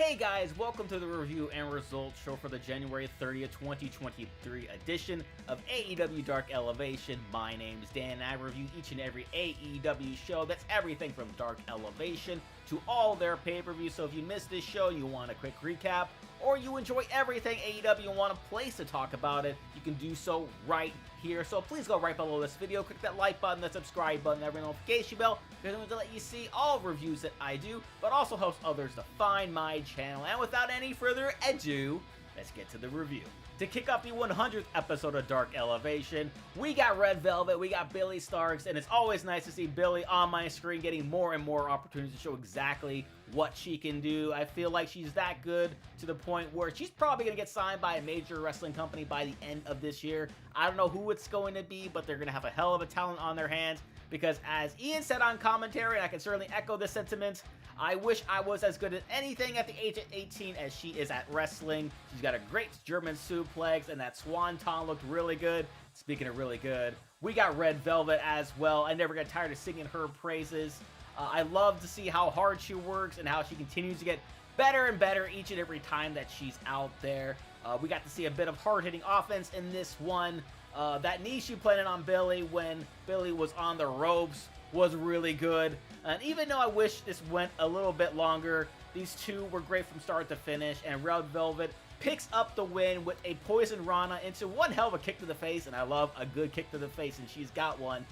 Hey guys, welcome to the review and results show for the January 30th, 2023 edition of AEW Dark Elevation. My name is Dan and I review each and every AEW show. That's everything from Dark Elevation to all their pay-per-views. So if you missed this show, you want a quick recap, or you enjoy everything AEW and want a place to talk about it, you can do so right here. So please go right below this video, click that like button, that subscribe button, that notification bell, because I'm going to let you see all reviews that I do, but also helps others to find my channel. And without any further ado, let's get to the review. To kick off the 100th episode of Dark Elevation, we got Red Velvet, we got Billie Starkz, and it's always nice to see Billie on my screen getting more and more opportunities to show exactly what she can do. I feel like she's that good to the point where she's probably going to get signed by a major wrestling company by the end of this year. I don't know who it's going to be, but they're going to have a hell of a talent on their hands because, as Ian said on commentary, and I can certainly echo this sentiment, I wish I was as good at anything at the age of 18 as she is at wrestling. She's got a great German suplex, and that swanton looked really good. Speaking of really good, we got Red Velvet as well. I never get tired of singing her praises. I love to see how hard she works and how she continues to get better and better each and every time that she's out there. We got to see a bit of hard-hitting offense in this one. That knee she planted on Billie when Billie was on the ropes was really good. And even though I wish this went a little bit longer, these two were great from start to finish, and Red Velvet picks up the win with a Poison Rana into one hell of a kick to the face, and I love a good kick to the face, and she's got one.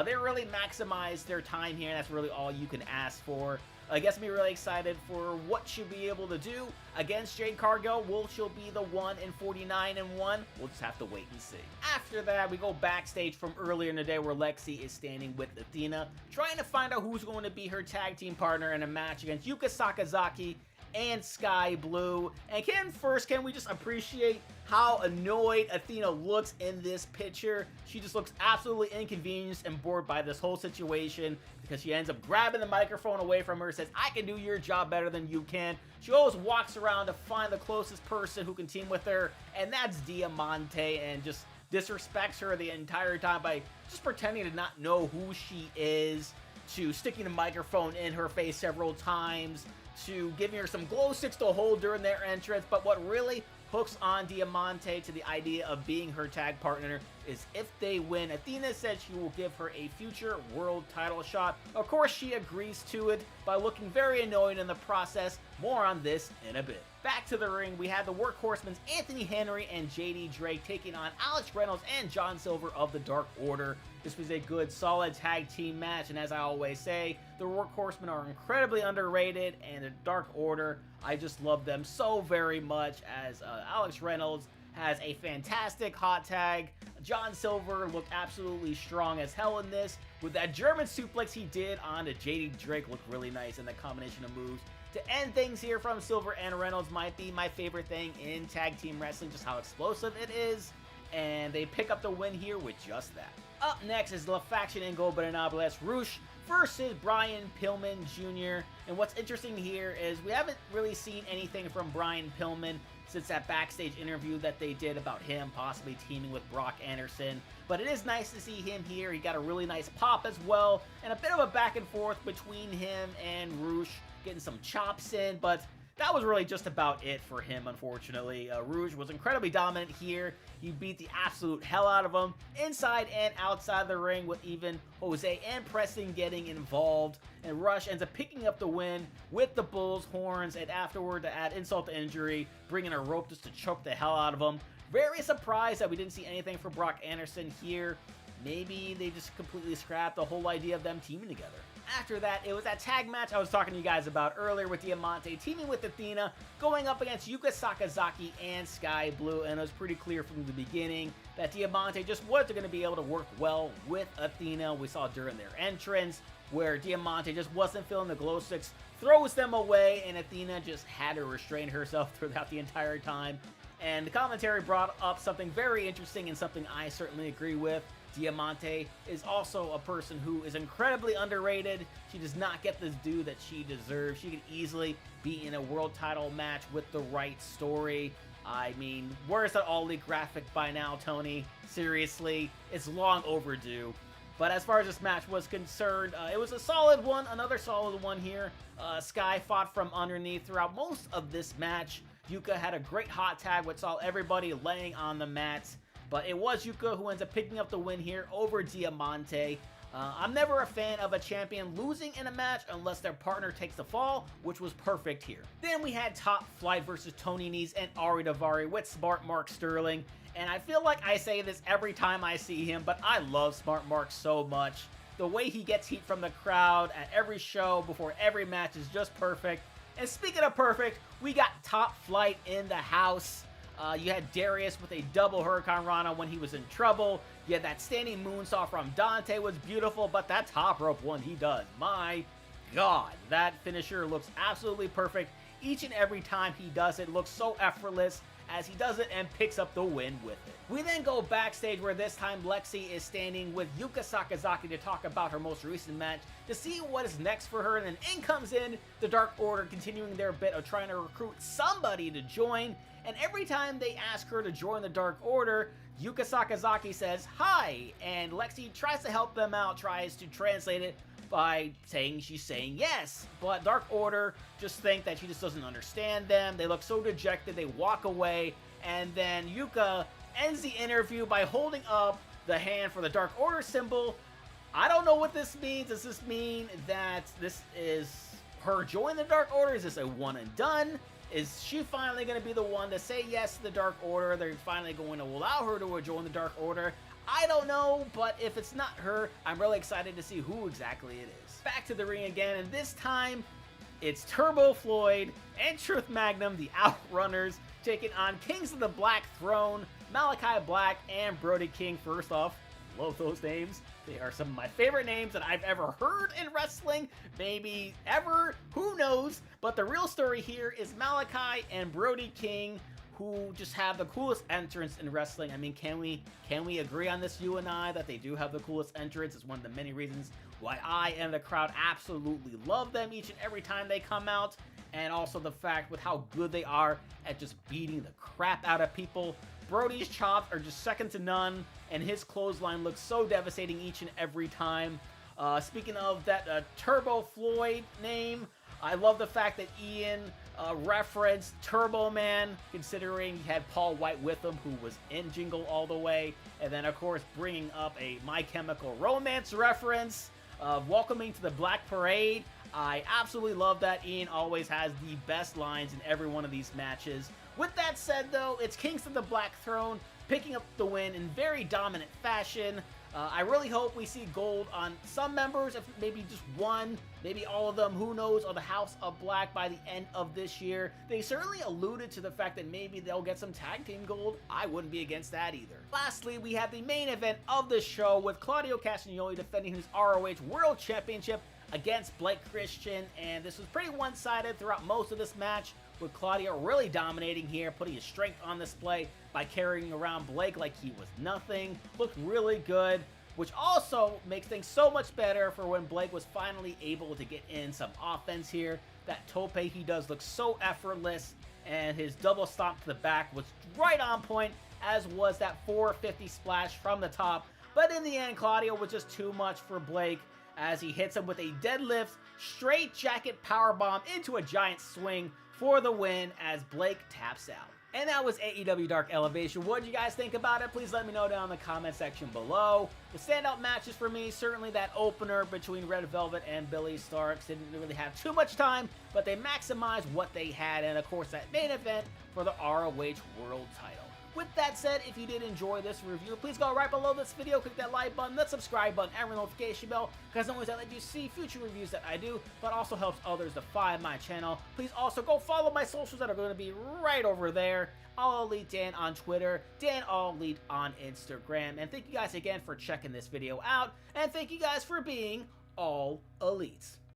They really maximized their time here, and that's really all you can ask for. I guess me really excited for what she'll be able to do against Jade Cargill. Will she be the 1-49-1? We'll just have to wait and see. After that, we go backstage from earlier in the day where Lexi is standing with Athena, trying to find out who's going to be her tag team partner in a match against Yuka Sakazaki and Skye Blue. And can we just appreciate how annoyed Athena looks in this picture? She just looks absolutely inconvenienced and bored by this whole situation because she ends up grabbing the microphone away from her, says, "I can do your job better than you can." She always walks around to find the closest person who can team with her, and that's Diamante, and just disrespects her the entire time by just pretending to not know who she is, to sticking the microphone in her face several times, to giving her some glow sticks to hold during their entrance. But what really hooks on Diamante to the idea of being her tag partner is if they win, Athena said she will give her a future world title shot. Of course, she agrees to it by looking very annoying in the process. More on this in a bit. Back to the ring, we had the Workhorsemen's Anthony Henry and JD Drake taking on Alex Reynolds and John Silver of the Dark Order. This was a good, solid tag team match, and as I always say, the Workhorsemen are incredibly underrated, and the Dark Order, I just love them so very much, as Alex Reynolds has a fantastic hot tag. John Silver looked absolutely strong as hell in this. With that German suplex he did on the JD Drake looked really nice, and the combination of moves to end things here from Silver and Reynolds might be my favorite thing in tag team wrestling, just how explosive it is, and they pick up the win here with just that. Up next is La Faction Ingobernables Rush versus Brian Pillman Jr. And what's interesting here is we haven't really seen anything from Brian Pillman since that backstage interview that they did about him possibly teaming with Brock Anderson. But it is nice to see him here. He got a really nice pop as well, and a bit of a back and forth between him and Rush, getting some chops in, but that was really just about it for him, unfortunately. Rouge was incredibly dominant here. He beat the absolute hell out of him inside and outside the ring, with even Jose and Preston getting involved. And Rush ends up picking up the win with the bull's horns, and afterward, to add insult to injury, bringing a rope just to choke the hell out of him. Very surprised that we didn't see anything for Brock Anderson here. Maybe they just completely scrapped the whole idea of them teaming together. After that, it was that tag match I was talking to you guys about earlier with Diamante teaming with Athena, going up against Yuka Sakazaki and Skye Blue, and it was pretty clear from the beginning that Diamante just wasn't going to be able to work well with Athena. We saw during their entrance where Diamante just wasn't feeling the glow sticks, throws them away, and Athena just had to restrain herself throughout the entire time. And the commentary brought up something very interesting and something I certainly agree with. Diamante is also a person who is incredibly underrated. She does not get this due that she deserves. She could easily be in a world title match with the right story. I mean, where's that All Elite graphic by now, Tony? Seriously, it's long overdue. But as far as this match was concerned, it was a solid one, another solid one here. Skye fought from underneath throughout most of this match. Yuka had a great hot tag which saw everybody laying on the mats. But it was Yuka who ends up picking up the win here over Diamante. I'm never a fan of a champion losing in a match unless their partner takes the fall, which was perfect here. Then we had Top Flight versus Tony Nese and Daivari with Smart Mark Sterling. And I feel like I say this every time I see him, but I love Smart Mark so much. The way he gets heat from the crowd at every show before every match is just perfect. And speaking of perfect, we got Top Flight in the house. You had Darius with a double Hurricane Rana when he was in trouble. You had that standing moonsault from Dante was beautiful, but that top rope one he does, my God, that finisher looks absolutely perfect. Each and every time he does it, looks so effortless as he does it and picks up the win with it. We then go backstage where this time Lexi is standing with Yuka Sakazaki to talk about her most recent match to see what is next for her, and then in comes in the Dark Order continuing their bit of trying to recruit somebody to join, and every time they ask her to join the Dark Order, Yuka Sakazaki says hi, and Lexi tries to help them out, tries to translate it by saying she's saying yes, but Dark Order just think that she just doesn't understand them. They look so dejected, they walk away, and then Yuka ends the interview by holding up the hand for the Dark Order symbol. I don't know what this means. Does this mean that this is her joining the Dark Order? Is this a one and done? Is she finally going to be the one to say yes to the Dark Order? They're finally going to allow her to join the Dark Order. I don't know, but if it's not her, I'm really excited to see who exactly it is. Back to the ring again, and this time, it's Turbo Floyd and Truth Magnum, the Outrunners, taking on Kings of the Black Throne, Malachi Black and Brody King. First off, love those names. They are some of my favorite names that I've ever heard in wrestling, maybe ever, who knows. But the real story here is Malachi and Brody King, who just have the coolest entrance in wrestling. I mean, can we agree on this, you and I, that they do have the coolest entrance? It's one of the many reasons why I and the crowd absolutely love them each and every time they come out. And also the fact with how good they are at just beating the crap out of people. Brody's chops are just second to none, and his clothesline looks so devastating each and every time. Speaking of that Turbo Floyd name, I love the fact that Ian referenced Turbo Man, considering he had Paul White with him, who was in Jingle All the Way. And then, of course, bringing up a My Chemical Romance reference, welcoming to the Black Parade. I absolutely love that. Ian always has the best lines in every one of these matches. With that said, though, it's Kings of the Black Throne picking up the win in very dominant fashion. I really hope we see gold on some members, if maybe just one, maybe all of them, who knows, of the House of Black by the end of this year. They certainly alluded to the fact that maybe they'll get some tag team gold. I wouldn't be against that either. Lastly, we have the main event of the show with Claudio Castagnoli defending his ROH World Championship against Blake Christian, and this was pretty one-sided throughout most of this match, with Claudio really dominating here, putting his strength on display by carrying around Blake like he was nothing. Looked really good, which also makes things so much better for when Blake was finally able to get in some offense here. That tope he does looks so effortless, and his double stomp to the back was right on point, as was that 450 splash from the top. But in the end, Claudio was just too much for Blake, as he hits him with a deadlift, straight jacket powerbomb into a giant swing for the win as Blake taps out. And that was AEW Dark Elevation. What did you guys think about it? Please let me know down in the comment section below. The standout matches for me, certainly that opener between Red Velvet and Billie Starkz. Didn't really have too much time, but they maximized what they had. And of course, that main event for the ROH World title. With that said, if you did enjoy this review, please go right below this video, click that like button, that subscribe button, and the notification bell, because not only does that let you see future reviews that I do, but also helps others to find my channel. Please also go follow my socials that are going to be right over there. All Elite Dan on Twitter, Dan All Elite on Instagram. And thank you guys again for checking this video out, and thank you guys for being All Elite.